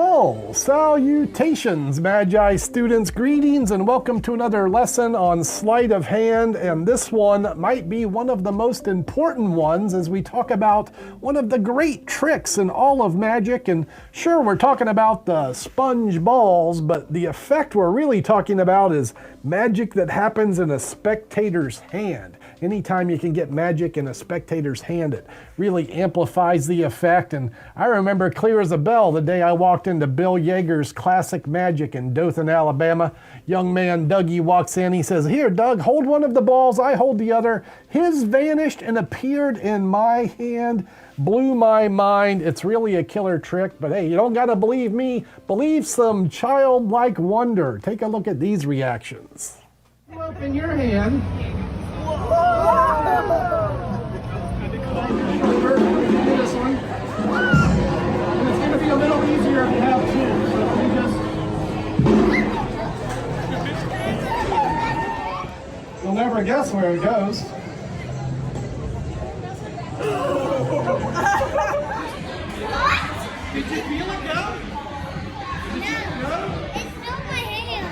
Well, salutations, Magi students, greetings, and welcome to another lesson on sleight of hand. And this one might be one of the most important ones as we talk about one of the great tricks in all of magic. And sure, we're talking about the sponge balls, but the effect we're really talking about is magic that happens in a spectator's hand. Anytime you can get magic in a spectator's hand, it really amplifies the effect. And I remember clear as a bell the day I walked into Bill Yeager's Classic Magic in Dothan, Alabama. Young man Dougie walks in. He says, "Here, Doug, hold one of the balls. I hold the other." His vanished and appeared in my hand. Blew my mind. It's really a killer trick, but hey, you don't gotta believe me. Believe some childlike wonder. Take a look at these reactions. Open your hand. This one. And it's going to be a little easier if you have two. So let me just... You'll never guess where it goes. Did you feel it go? Did you go? It's still my hand.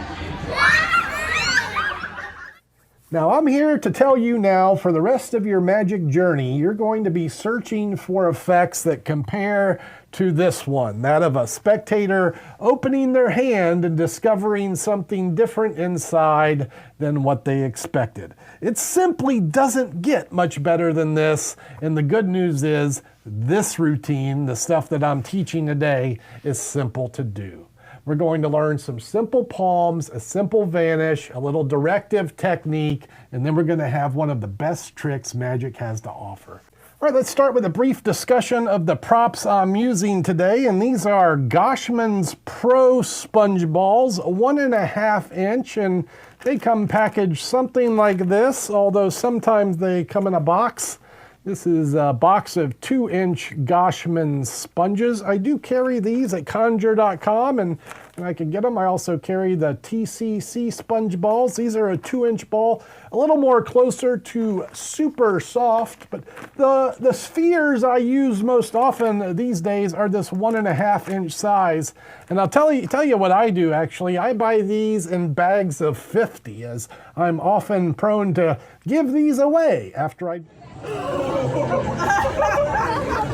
Now I'm here to tell you now, for the rest of your magic journey, you're going to be searching for effects that compare to this one, that of a spectator opening their hand and discovering something different inside than what they expected. It simply doesn't get much better than this, and the good news is this routine, the stuff that I'm teaching today, is simple to do. We're going to learn some simple palms, a simple vanish, a little directive technique, and then we're going to have one of the best tricks magic has to offer. All right, let's start with a brief discussion of the props I'm using today, and these are Goshman's Pro sponge balls, 1.5 inch, and they come packaged something like this, although sometimes they come in a box. This is a box of 2-inch Goshman's sponges. I do carry these at kindred.com, and I can get them. I also carry the TCC sponge balls. These are a 2-inch ball, a little more closer to super soft, but the spheres I use most often these days are this 1.5 inch size. And I'll tell you what I do actually. I buy these in bags of 50, as I'm often prone to give these away after I...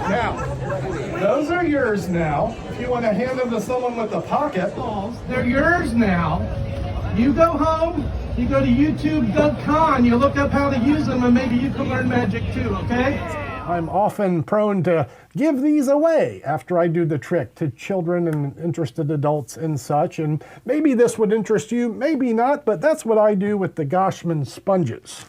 Now, those are yours now. If you want to hand them to someone with a pocket, they're yours now. You go home, you go to YouTube.com, you look up how to use them, and maybe you can learn magic too, okay? I'm often prone to give these away after I do the trick to children and interested adults and such, and maybe this would interest you, maybe not, but that's what I do with the Goshman sponges.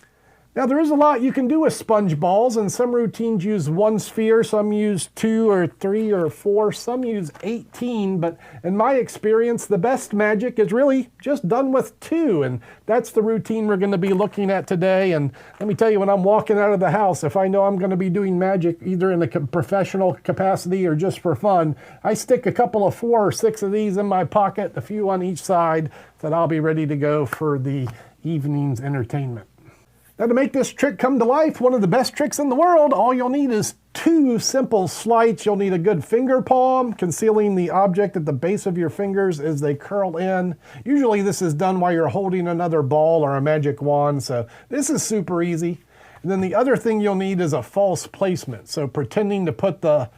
Now, there is a lot you can do with sponge balls, and some routines use 1 sphere, some use 2 or 3 or 4, some use 18, but in my experience, the best magic is really just done with 2, and that's the routine we're going to be looking at today. And let me tell you, when I'm walking out of the house, if I know I'm going to be doing magic either in a professional capacity or just for fun, I stick a couple of 4 or 6 of these in my pocket, a few on each side, so that I'll be ready to go for the evening's entertainment. Now, to make this trick come to life, one of the best tricks in the world, all you'll need is 2 simple sleights. You'll need a good finger palm, concealing the object at the base of your fingers as they curl in. Usually this is done while you're holding another ball or a magic wand, so this is super easy. And then the other thing you'll need is a false placement, so pretending to put the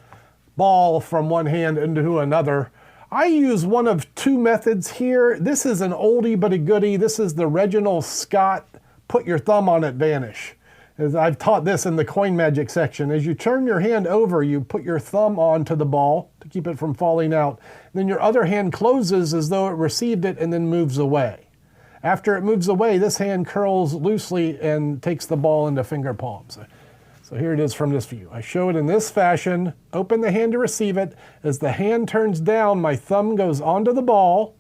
ball from one hand into another. I use one of 2 methods here. This is an oldie but a goodie. This is the Reginald Scott put your thumb on it vanish. As I've taught this in the coin magic section. As you turn your hand over, you put your thumb onto the ball to keep it from falling out. Then your other hand closes as though it received it and then moves away. After it moves away, this hand curls loosely and takes the ball into finger palms. So here it is from this view. I show it in this fashion, open the hand to receive it. As the hand turns down, my thumb goes onto the ball.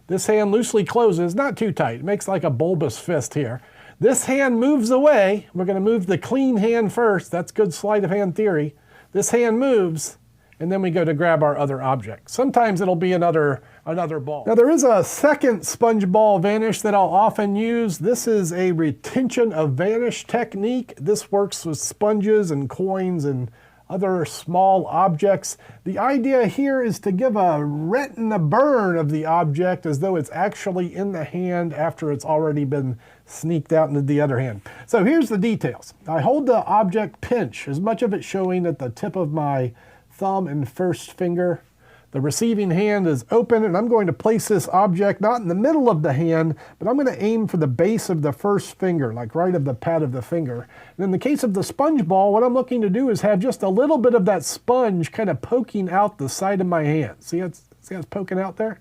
This hand loosely closes, not too tight. It makes like a bulbous fist here. This hand moves away. We're going to move the clean hand first. That's good sleight of hand theory. This hand moves, and then we go to grab our other object. Sometimes it'll be another ball. Now, there is a second sponge ball vanish that I'll often use. This is a retention of vanish technique. This works with sponges and coins and other small objects. The idea here is to give a retina burn of the object as though it's actually in the hand after it's already been sneaked out into the other hand. So here's the details. I hold the object pinch, as much of it showing at the tip of my thumb and first finger. The receiving hand is open, and I'm going to place this object not in the middle of the hand, but I'm going to aim for the base of the first finger, like right of the pad of the finger. And in the case of the sponge ball, what I'm looking to do is have just a little bit of that sponge kind of poking out the side of my hand. See how it's poking out there?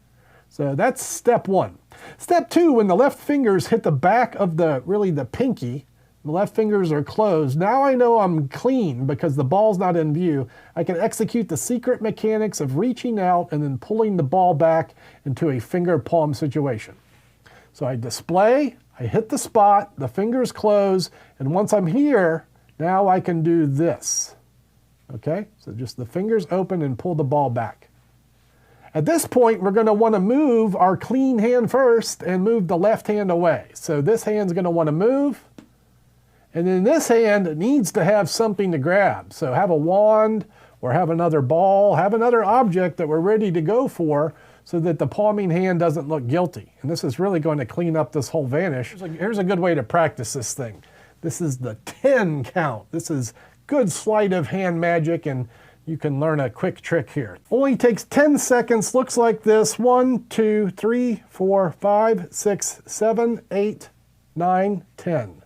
So that's step one. Step two, when the left fingers hit the back of the pinky, the left fingers are closed. Now I know I'm clean because the ball's not in view. I can execute the secret mechanics of reaching out and then pulling the ball back into a finger palm situation. So I display, I hit the spot, the fingers close, and once I'm here, now I can do this. Okay, so just the fingers open and pull the ball back. At this point, we're going to want to move our clean hand first and move the left hand away. So this hand's going to want to move. And then this hand needs to have something to grab. So have a wand or have another ball, have another object that we're ready to go for so that the palming hand doesn't look guilty. And this is really going to clean up this whole vanish. Here's a good way to practice this thing. This is the 10 count. This is good sleight of hand magic, and you can learn a quick trick here. Only takes 10 seconds, looks like this. 1, 2, 3, 4, 5, 6, 7, 8, 9, 10.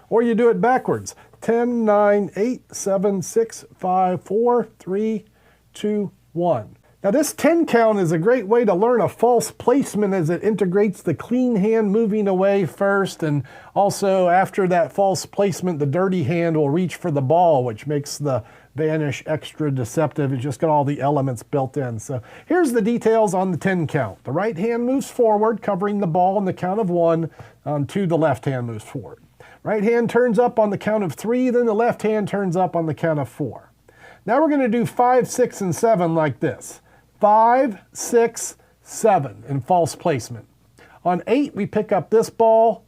Or you do it backwards. 10, 9, 8, 7, 6, 5, 4, 3, 2, 1. Now this 10 count is a great way to learn a false placement as it integrates the clean hand moving away first, and also after that false placement, the dirty hand will reach for the ball, which makes the vanish extra deceptive. It's just got all the elements built in. So here's the details on the 10 count. The right hand moves forward, covering the ball on the count of 1, on 2, the left hand moves forward. Right hand turns up on the count of 3, then the left hand turns up on the count of 4. Now we're going to do 5, 6, and 7 like this. 5, 6, 7 in false placement. On 8, we pick up this ball,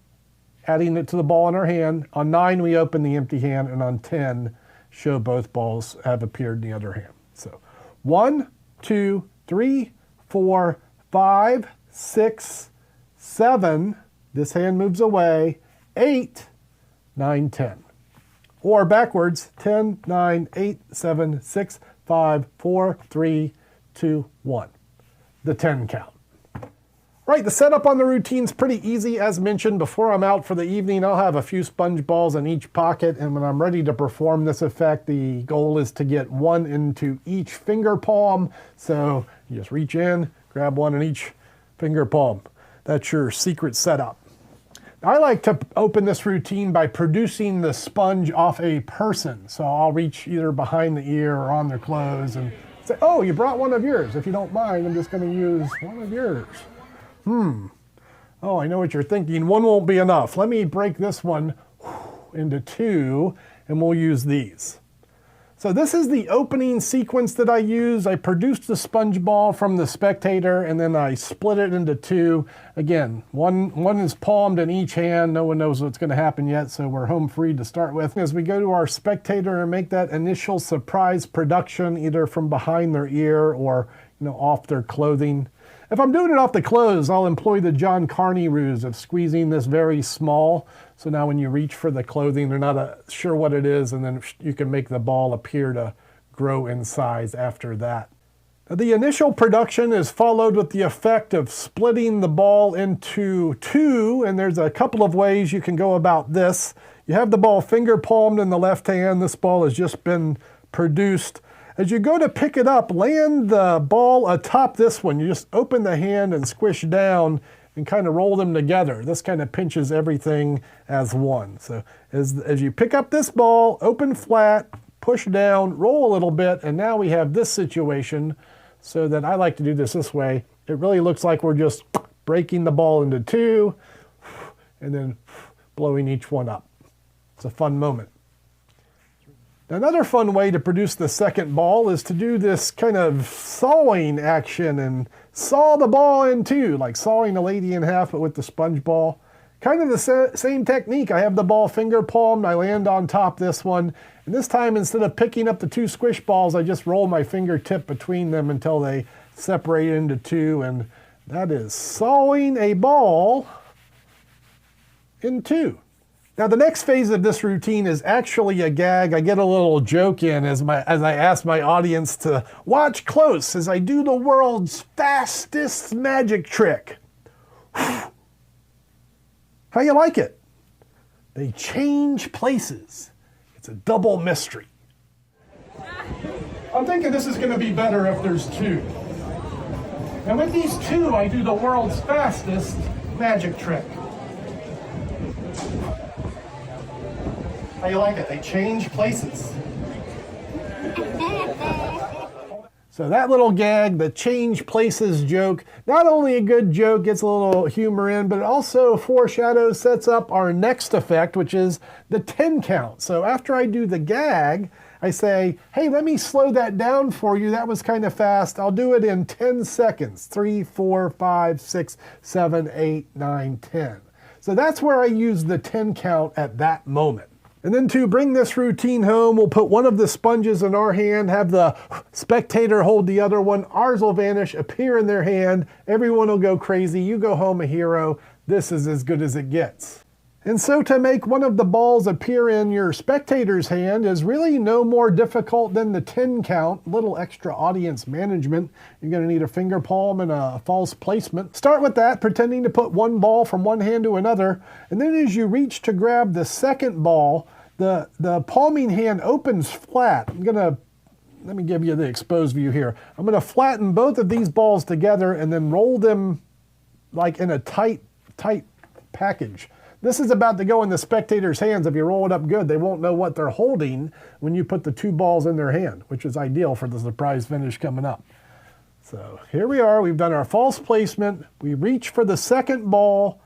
adding it to the ball in our hand. On 9, we open the empty hand, and on 10, show both balls have appeared in the other hand. So 1, 2, 3, 4, 5, 6, 7. This hand moves away. 8, 9, 10. Or backwards, 10, 9, 8, 7, 6, 5, 4, 3, 2, 1. The 10 count. Right, the setup on the routine's pretty easy. As mentioned, before I'm out for the evening, I'll have a few sponge balls in each pocket, and when I'm ready to perform this effect, the goal is to get one into each finger palm. So you just reach in, grab one in each finger palm. That's your secret setup. I like to open this routine by producing the sponge off a person. So I'll reach either behind the ear or on their clothes and say, oh, you brought one of yours. If you don't mind, I'm just going to use one of yours. Oh, I know what you're thinking. One won't be enough. Let me break this one into 2, and we'll use these. So this is the opening sequence that I use. I produced the sponge ball from the spectator, and then I split it into 2. Again, one is palmed in each hand. No one knows what's going to happen yet, so we're home free to start with. As we go to our spectator and make that initial surprise production, either from behind their ear or off their clothing. If I'm doing it off the clothes, I'll employ the John Carney ruse of squeezing this very small. So now when you reach for the clothing, they're not sure what it is, and then you can make the ball appear to grow in size after that. Now, the initial production is followed with the effect of splitting the ball into 2, and there's a couple of ways you can go about this. You have the ball finger palmed in the left hand. This ball has just been produced. As you go to pick it up, land the ball atop this one. You just open the hand and squish down and kind of roll them together. This kind of pinches everything as one. So as you pick up this ball, open flat, push down, roll a little bit, and now we have this situation so that I like to do this way. It really looks like we're just breaking the ball into 2 and then blowing each one up. It's a fun moment. Another fun way to produce the second ball is to do this kind of sawing action and saw the ball in 2, like sawing a lady in half, but with the sponge ball. Kind of the same technique. I have the ball finger palmed, I land on top this one, and this time instead of picking up the two squish balls, I just roll my fingertip between them until they separate into two, and that is sawing a ball in two. Now the next phase of this routine is actually a gag. I get a little joke in as I ask my audience to watch close as I do the world's fastest magic trick. How you like it? They change places. It's a double mystery. I'm thinking this is going to be better if there's two. And with these two, I do the world's fastest magic trick. How you like it? They change places. So that little gag, the change places joke, not only a good joke, gets a little humor in, but it also foreshadows, sets up our next effect, which is the 10 count. So after I do the gag, I say, hey, let me slow that down for you. That was kind of fast. I'll do it in 10 seconds. 3, 4, 5, 6, 7, 8, 9, 10. So that's where I use the 10 count at that moment. And then to bring this routine home, we'll put one of the sponges in our hand, have the spectator hold the other one, ours will vanish, appear in their hand, everyone will go crazy, you go home a hero, this is as good as it gets. And so to make one of the balls appear in your spectator's hand is really no more difficult than the 10 count, little extra audience management. You're going to need a finger palm and a false placement. Start with that, pretending to put one ball from one hand to another, and then as you reach to grab the second ball, the palming hand opens flat. Let me give you the exposed view here. I'm going to flatten both of these balls together and then roll them like in a tight package. This is about to go in the spectator's hands. If you roll it up good, they won't know what they're holding when you put the two balls in their hand, which is ideal for the surprise finish coming up. So here we are. We've done our false placement. We reach for the second ball,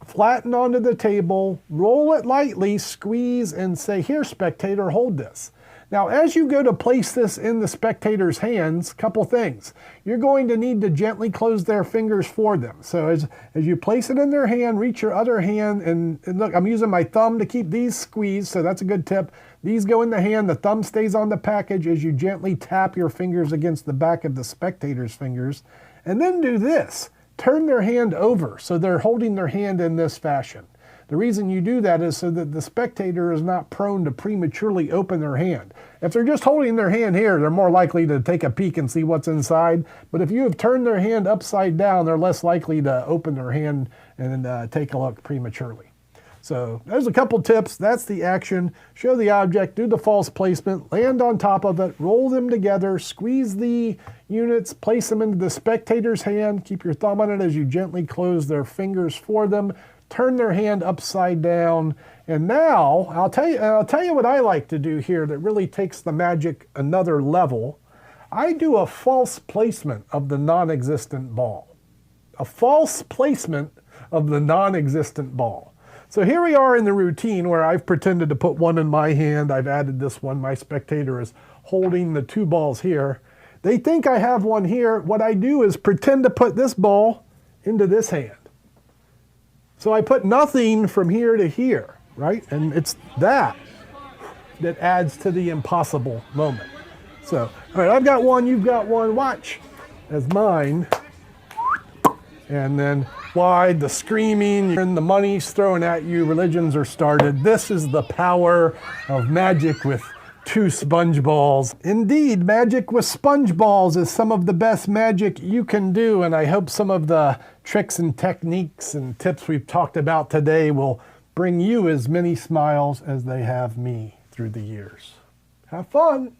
flatten onto the table, roll it lightly, squeeze, and say, here, spectator, hold this. Now, as you go to place this in the spectator's hands, couple things. You're going to need to gently close their fingers for them. So as you place it in their hand, reach your other hand, and look, I'm using my thumb to keep these squeezed, so that's a good tip. These go in the hand, the thumb stays on the package as you gently tap your fingers against the back of the spectator's fingers. And then do this. Turn their hand over so they're holding their hand in this fashion. The reason you do that is so that the spectator is not prone to prematurely open their hand. If they're just holding their hand here, they're more likely to take a peek and see what's inside. But if you have turned their hand upside down, they're less likely to open their hand and take a look prematurely. So there's a couple tips. That's the action. Show the object, do the false placement, land on top of it, roll them together, squeeze the units, place them into the spectator's hand, keep your thumb on it as you gently close their fingers for them, turn their hand upside down, and now I'll tell you what I like to do here that really takes the magic another level. I do a false placement of the non-existent ball. A false placement of the non-existent ball. So here we are in the routine where I've pretended to put one in my hand. I've added this one. My spectator is holding the two balls here. They think I have one here. What I do is pretend to put this ball into this hand. So I put nothing from here to here, right? And it's that adds to the impossible moment. So, all right, I've got one, you've got one. Watch as mine. And then wide, the screaming, and the money's thrown at you, religions are started. This is the power of magic with two sponge balls. Indeed, magic with sponge balls is some of the best magic you can do, and I hope some of the tricks and techniques and tips we've talked about today will bring you as many smiles as they have me through the years. Have fun!